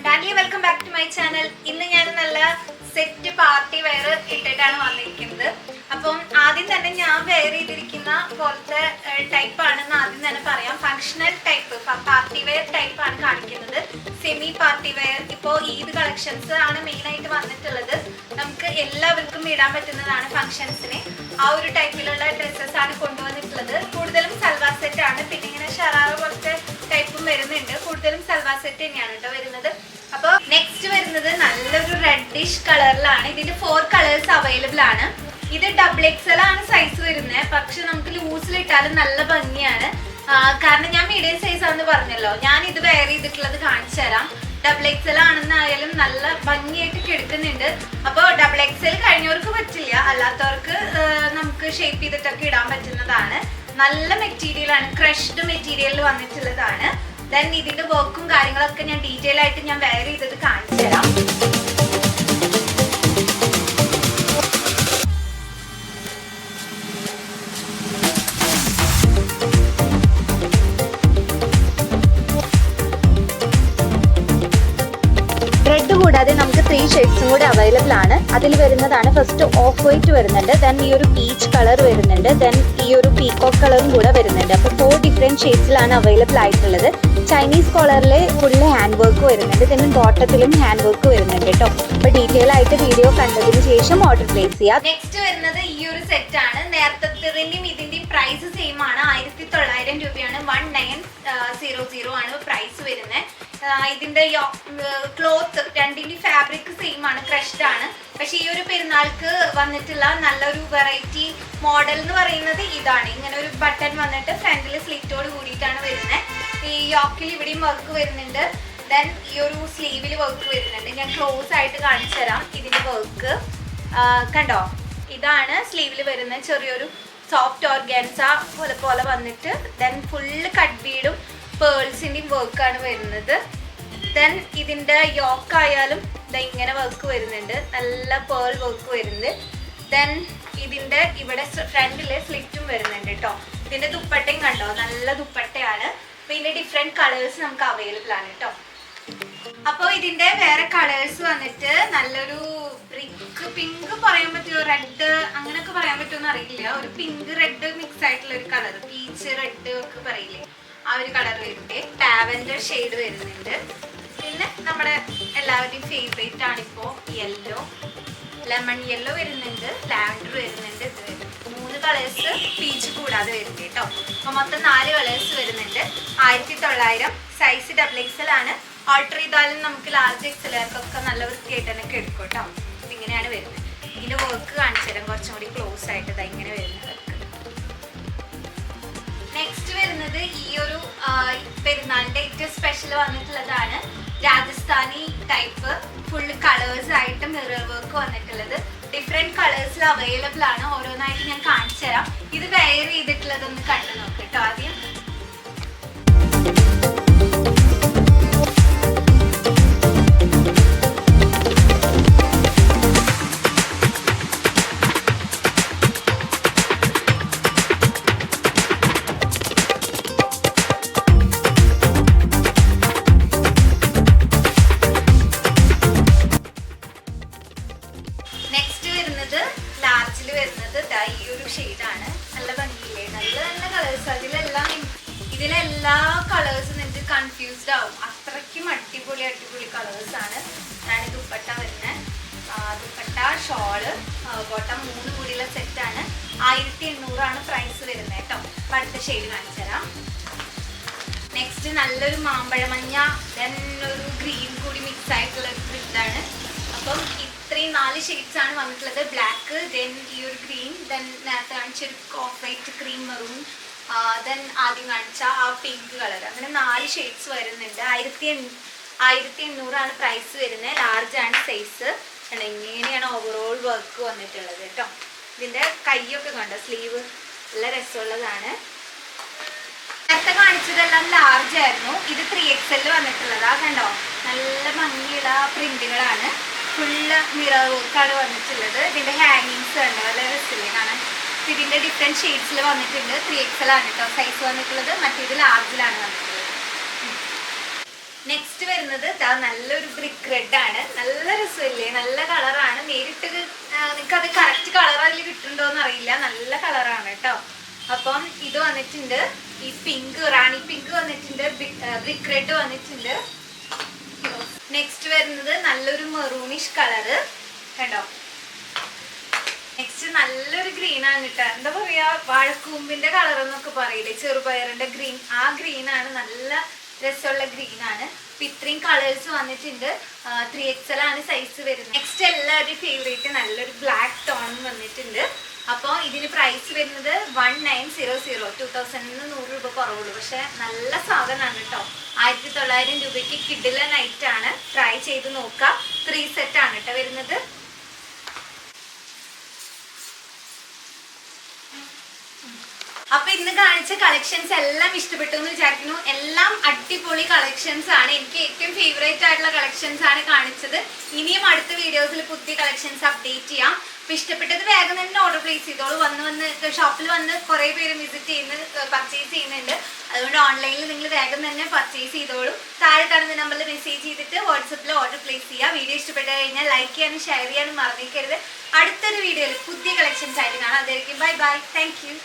Daddy welcome back to my channel. ഇന്ന് ഞാൻ നല്ല സെറ്റ് പാർട്ടി വെയർ ഇട്ടിട്ടാണ് വന്നിരിക്കുന്നത്. അപ്പം ആദ്യം തന്നെ ഞാൻ വെയർ ചെയ്തിരിക്കുന്ന പോലത്തെ ടൈപ്പ് ആണെന്ന് ആദ്യം തന്നെ പറയാം. Functional type party wear type ആണ് കാണിക്കുന്നത്. സെമി പാർട്ടി വെയർ ഇപ്പോൾ ഈദ് കളക്ഷൻസ് ആണ് മെയിൻ ആയിട്ട് വന്നിട്ടുള്ളത്. നമുക്ക് എല്ലാവർക്കും ഇടാൻ പറ്റുന്നതാണ് ഫങ്ഷൻസിന്. ആ ഒരു ടൈപ്പിലുള്ള ഡ്രസ്സസ് ആണ് കൊണ്ടുവന്നിട്ടുള്ളത്. കൂടുതലും സൽവാർ സെറ്റ് ആണ്. പിന്നെ ഇങ്ങനെ ഷറാറ പോലത്തെ ടൈപ്പും വരുന്നുണ്ട്. കൂടുതലും സൽവാർ സെറ്റ് തന്നെയാണ് കേട്ടോ വരുന്നത്. അപ്പോൾ നെക്സ്റ്റ് വരുന്നത് നല്ലൊരു റെഡിഷ് കളറിലാണ്. ഇതിന്റെ 4 കളേഴ്സ് അവൈലബിൾ ആണ്. ഇത് XXL ആണ് സൈസ് വരുന്നത്. പക്ഷെ നമുക്ക് ലൂസിലിട്ടാലും നല്ല ഭംഗിയാണ്. കാരണം ഞാൻ മീഡിയം സൈസ് ആണെന്ന് പറഞ്ഞല്ലോ. ഞാൻ ഇത് വെയർ ചെയ്തിട്ടുള്ളത് കാണിച്ചു തരാം. XXL ആണെന്നായാലും നല്ല ഭംഗിയായിട്ട് കിടക്കുന്നുണ്ട്. അപ്പോൾ XXL കഴിഞ്ഞവർക്ക് പറ്റില്ല, അല്ലാത്തവർക്ക് നമുക്ക് ഷേപ്പ് ചെയ്തിട്ടൊക്കെ ഇടാൻ പറ്റുന്നതാണ്. നല്ല മെറ്റീരിയൽ ആണ്, ക്രഷ്ഡ് മെറ്റീരിയലിൽ വന്നിട്ടുള്ളതാണ്. ദെൻ ഇതിന്റെ വർക്കും കാര്യങ്ങളൊക്കെ ഞാൻ ഡീറ്റെയിൽ ആയിട്ട് ഞാൻ വെയർ ചെയ്തത് കാണിച്ചു തരാം. കൂടാതെ നമുക്ക് 3 ഷെയ്ഡ്സും കൂടെ അവൈലബിൾ ആണ്. അതിൽ വരുന്നതാണ് ഫസ്റ്റ് ഓഫ് വൈറ്റ് വരുന്നുണ്ട്, ദെൻ ഈ ഒരു പീച്ച് കളർ വരുന്നുണ്ട്, ദെൻ ഈ ഒരു പീകോക്ക് കളറും കൂടെ വരുന്നുണ്ട്. അപ്പോൾ 4 ഡിഫറെൻറ്റ് ഷെയ്ഡ്സിലാണ് അവൈലബിൾ ആയിട്ടുള്ളത്. ചൈനീസ് കോളറിൽ ഫുള്ള് ഹാൻഡ് വർക്ക് വരുന്നുണ്ട്, ദെൻ ബോട്ടത്തിലും ഹാൻഡ് വർക്ക് വരുന്നുണ്ട് കേട്ടോ. അപ്പോൾ ഡീറ്റെയിൽ ആയിട്ട് വീഡിയോ കണ്ടതിന് ശേഷം ഓർഡർ പ്ലേസ് ചെയ്യാം. നെക്സ്റ്റ് വരുന്നത് ഈ ഒരു സെറ്റ് ആണ്. നേരത്തെതിന്റെയും ഇതിന്റെയും പ്രൈസ് സെയിം ആണ്. 1900 രൂപയാണ്. 1900 ആണ് പ്രൈസ് വരുന്നത്. ഇതിന്റെ ക്ലോത്ത് രണ്ടിന്റെ ഫാബ്രിക് സെയിം ആണ്, ക്രഷ്ഡ് ആണ്. പക്ഷെ ഈ ഒരു പെരുന്നാൾക്ക് വന്നിട്ടുള്ള നല്ലൊരു വെറൈറ്റി മോഡൽ എന്ന് പറയുന്നത് ഇതാണ്. ഇങ്ങനെ ഒരു ബട്ടൺ വന്നിട്ട് ഫ്രണ്ടിൽ സ്ലിറ്റോട് കൂടിയിട്ടാണ് വരുന്നത്. ഈ യോക്കിൽ ഇവിടെയും വർക്ക് വരുന്നുണ്ട്, ദെൻ ഈ ഒരു സ്ലീവിൽ വർക്ക് വരുന്നുണ്ട്. ഞാൻ ക്ലോസ് ആയിട്ട് കാണിച്ചു തരാം ഇതിന്റെ വർക്ക്. കണ്ടോ, ഇതാണ് സ്ലീവിൽ വരുന്ന ചെറിയൊരു സോഫ്റ്റ് ഓർഗാൻസ പോലെ വന്നിട്ട്, ദെൻ ഫുള്ള് കട്ട് ബീഡും പേൾസിന്റെയും വർക്കാണ് വരുന്നത്. ദെൻ ഇതിന്റെ യോക്ക് ആയാലും ഇങ്ങനെ വർക്ക് വരുന്നുണ്ട്, നല്ല പേൾ വർക്ക് വരുന്നുണ്ട്. ദെൻ ഇതിന്റെ ഇവിടെ ഫ്രണ്ടില് സ്ലിറ്റും വരുന്നുണ്ട് കേട്ടോ. ഇതിന്റെ ദുപ്പട്ടയും കണ്ടോ, നല്ല ദുപ്പട്ടയാണ്. അപ്പൊ ഇതിന്റെ ഡിഫറെന്റ് കളേഴ്സ് നമുക്ക് അവൈലബിൾ ആണ് കേട്ടോ. അപ്പൊ ഇതിന്റെ വേറെ കളേഴ്സ് വന്നിട്ട് നല്ലൊരു ബ്രിക്ക് പിങ്ക് പറയാൻ പറ്റുമോ, റെഡ് അങ്ങനെയൊക്കെ പറയാൻ പറ്റുമോ അറിയില്ല. ഒരു പിങ്ക് റെഡ് മിക്സ് ആയിട്ടുള്ള ഒരു കളർ, പീച്ച് റെഡ് ഒക്കെ പറയില്ലേ, ആ ഒരു കളർ വരുന്നുണ്ട്. ലാവൻഡർ ഷെയ്ഡ് വരുന്നുണ്ട്. പിന്നെ നമ്മുടെ എല്ലാവരുടെയും ഫേവറേറ്റ് ആണിപ്പോ യെല്ലോ, ലെമൺ യെല്ലോ വരുന്നുണ്ട്, ലാവൻഡർ വരുന്നുണ്ട്. ഇത് വരുന്നുണ്ട് 3 കളേഴ്സ് പീച്ച് കൂടാതെ വരുന്നുണ്ട് കേട്ടോ. അപ്പൊ മൊത്തം 4 കളേഴ്സ് വരുന്നുണ്ട്. 1900, സൈസ് XXL ആണ്. ഓൾട്ടർ ചെയ്താലും നമുക്ക് ലാർജ് XLർക്കൊക്കെ നല്ല വൃത്തിയായിട്ട് തന്നെ എടുക്കും കേട്ടോ. ഇങ്ങനെയാണ് വരുന്നത്. ഇതിന്റെ വർക്ക് കാണിച്ചു തരാം കുറച്ചും കൂടി ക്ലോസ് ആയിട്ട്. ഇങ്ങനെ വരുന്നത് നെക്സ്റ്റ് വരുന്നത് ഈ ഒരു പെരുന്നാളിന്റെ ഏറ്റവും സ്പെഷ്യൽ വന്നിട്ടുള്ളതാണ്. രാജസ്ഥാനി ടൈപ്പ് ഫുൾ കളേഴ്സ് ആയിട്ട് മിറർ വർക്ക് വന്നിട്ടുള്ളത്. ഡിഫറെന്റ് കളേഴ്സിൽ അവൈലബിൾ ആണ്. ഓരോന്നായിട്ട് ഞാൻ കാണിച്ചു തരാം. ഇത് വെയർ ചെയ്തിട്ടുള്ളതൊന്ന് കണ്ടു നോക്ക് കേട്ടോ ആദ്യം. ലാർജിൽ വരുന്നത് ഈ ഒരു ഷെയ്ഡാണ്. നല്ല ഭംഗിയില്ലേ, നല്ല നല്ല കളേഴ്സ്. ഇതിലെല്ലാ കളേഴ്സും നിങ്ങൾക്ക് കൺഫ്യൂസ്ഡ് ആവും. അത്രയ്ക്കും അടിപൊളി കളേഴ്സ് ആണ്. ഞാൻ ദുപ്പട്ട വരുന്നത്. ദുപ്പട്ട, ഷോള്, ബോട്ടം 3 കൂടിയുള്ള സെറ്റാണ്. 1800 ആണ് പ്രൈസ് വരുന്നത് കേട്ടോ. അപ്പം അടുത്ത ഷെയ്ഡ് കാണിച്ചു തരാം. നെക്സ്റ്റ് നല്ലൊരു മാമ്പഴ മഞ്ഞ, ദെൻ ഒരു ഗ്രീൻ കൂടി മിക്സ് ആയിട്ടുള്ള ഒരു പ്രിന്റാണ്. അപ്പം ഇത്രയും 4 ഷെയ്ഡ്സ് ആണ് വന്നിട്ടുള്ളത്. ബ്ലാക്ക്, ദെൻ ഈ ഒരു ഗ്രീൻ, ദെൻ നേരത്തെ കാണിച്ചൊരു off white, cream maroon, then ആദ്യം കാണിച്ച ആ പിങ്ക് കളർ. അങ്ങനെ 4 ഷെയ്ഡ്സ് വരുന്നുണ്ട്. 1800 ആണ് പ്രൈസ് വരുന്നത്. ലാർജ് ആണ് സൈസ്. ഇങ്ങനെയാണ് ഓവറോൾ വർക്ക് വന്നിട്ടുള്ളത് കേട്ടോ. ഇതിന്റെ കൈയൊക്കെ കണ്ടോ, സ്ലീവ് നല്ല രസമുള്ളതാണ്. നേരത്തെ കാണിച്ചതെല്ലാം ലാർജ് ആയിരുന്നു. ഇത് 3XL വന്നിട്ടുള്ളതാ. കണ്ടോ, നല്ല ഭംഗിയുള്ള പ്രിന്റുകളാണ്. ഫുള്ള് മിറർ വർക്കാണ് വന്നിട്ടുള്ളത്. ഇതിന്റെ ഹാങ്ങിങ്സ് കണ്ടോ, നല്ല രസമില്ലേ കാണാൻ. ഇതിന്റെ ഡിഫറെന്റ് ഷെയ്ഡ്സിൽ വന്നിട്ടുണ്ട്. 3XL ആണ് കേട്ടോ സൈസ് വന്നിട്ടുള്ളത്. മറ്റേത് ലാർജിലാണ് വന്നിട്ടുള്ളത്. നെക്സ്റ്റ് വരുന്നത് നല്ലൊരു ബ്രിക്ക് റെഡ് ആണ്. നല്ല രസമില്ലേ, നല്ല കളറാണ്. നേരിട്ട് നിങ്ങൾക്ക് അത് കറക്റ്റ് കളർ അതിൽ കിട്ടുന്നുണ്ടോന്ന് അറിയില്ല, നല്ല കളറാണ് കേട്ടോ. അപ്പം ഇത് വന്നിട്ടുണ്ട്, ഈ പിങ്ക് റാണി പിങ്ക് വന്നിട്ടുണ്ട്, ബ്രിക്ക് റെഡ് വന്നിട്ടുണ്ട്. നെക്സ്റ്റ് വരുന്നത് നല്ലൊരു മെറൂണിഷ് കളറ് കണ്ടോ. നെക്സ്റ്റ് നല്ലൊരു ഗ്രീൻ ആണ് കേട്ടോ. എന്താ പറയാ, വാഴക്കൂമ്പിന്റെ കളർ എന്നൊക്കെ പറയില്ലേ, ചെറുപയറിന്റെ ഗ്രീൻ, ആ ഗ്രീൻ ആണ്. നല്ല രസമുള്ള ഗ്രീൻ ആണ്. അപ്പൊ ഇത്രയും കളേഴ്സ് വന്നിട്ടുണ്ട്. 3XL ആണ് സൈസ് വരുന്നത്. നെക്സ്റ്റ് എല്ലാവരുടെയും ഫേവറേറ്റ് നല്ലൊരു ബ്ലാക്ക് ടോൺ വന്നിട്ടുണ്ട്. അപ്പോൾ ഇതിന് പ്രൈസ് വരുന്നത് 1900, 2000 രൂപ കുറവുള്ളൂ. പക്ഷെ നല്ല സാധനമാണ് കേട്ടോ. 1900 രൂപയ്ക്ക് കിഡിലെ നൈറ്റ് ആണ്. ട്രൈ ചെയ്ത് നോക്കാം. 3 സെറ്റ് ആണ് കേട്ടോ വരുന്നത്. അപ്പൊ ഇന്ന് കാണിച്ച കളക്ഷൻസ് എല്ലാം ഇഷ്ടപ്പെട്ടു എന്ന് വിചാരിക്കുന്നു. എല്ലാം അടിപൊളി കളക്ഷൻസ് ആണ്. എനിക്ക് ഏറ്റവും ഫേവറേറ്റ് ആയിട്ടുള്ള കളക്ഷൻസ് ആണ് കാണിച്ചത്. ഇനിയും അടുത്ത വീഡിയോസിൽ പുതിയ കളക്ഷൻസ് അപ്ഡേറ്റ് ചെയ്യാം. അപ്പൊ ഇഷ്ടപ്പെട്ടത് വേഗം തന്നെ ഓർഡർ പ്ലേസ് ചെയ്തോളൂ. വന്ന് ഷോപ്പിൽ വന്ന് കുറെ പേര് വിസിറ്റ് പർച്ചേസ് ചെയ്യുന്നുണ്ട്. അതുകൊണ്ട് ഓൺലൈനിൽ നിങ്ങൾ വേഗം തന്നെ പർച്ചേസ് ചെയ്തോളൂ. താഴെ കാണുന്ന നമ്പറിൽ മെസ്സേജ് ചെയ്തിട്ട് വാട്സപ്പിൽ ഓർഡർ പ്ലേസ് ചെയ്യുക. വീഡിയോ ഇഷ്ടപ്പെട്ട് കഴിഞ്ഞാൽ ലൈക്ക് ചെയ്യാനും ഷെയർ ചെയ്യാനും മറന്നിരിക്കരുത്. അടുത്തൊരു വീഡിയോയിൽ പുതിയ കളക്ഷൻസ് ആയിട്ട് കാണാം. അതായിരിക്കും. Bye bye. Thank you.